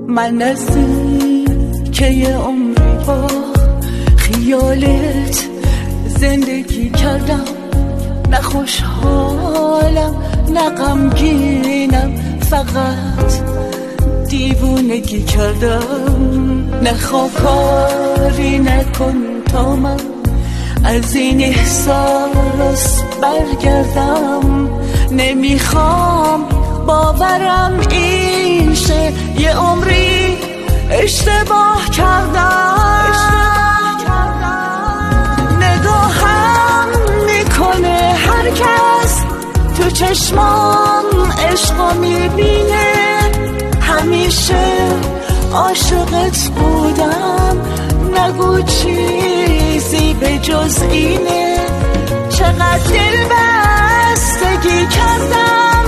من نزدیکه عمری با خیالت زندگی کردم، نه خوشحالم نه غمگینم، فقط دیوونگی کردم. نه خاکاری نکن تا من از این احساس برگردم، نمیخوام باورم این شه یه عمری اشتباه کردم. نگاهم میکنه هر کس تو چشمام عشقا میبینه، همیشه عاشقت بودم، نگو چیزی به جز اینه. چقدر دل بستگی کردم